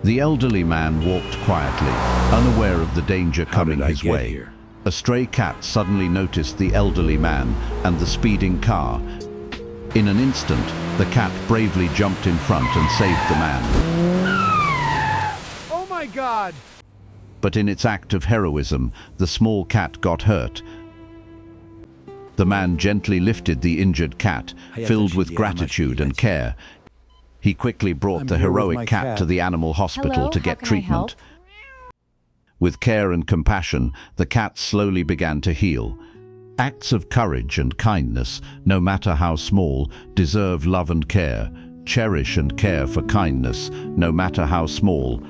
The elderly man walked quietly, unaware of the danger coming his way. A stray cat suddenly noticed the elderly man and the speeding car. In an instant, the cat bravely jumped in front and saved the man. Oh my God! But in its act of heroism, the small cat got hurt. The man gently lifted the injured cat, filled with gratitude and care. He quickly brought the heroic cat to the animal hospital to get treatment. With care and compassion, the cat slowly began to heal. Acts of courage and kindness, no matter how small, deserve love and care. Cherish and care for kindness, no matter how small,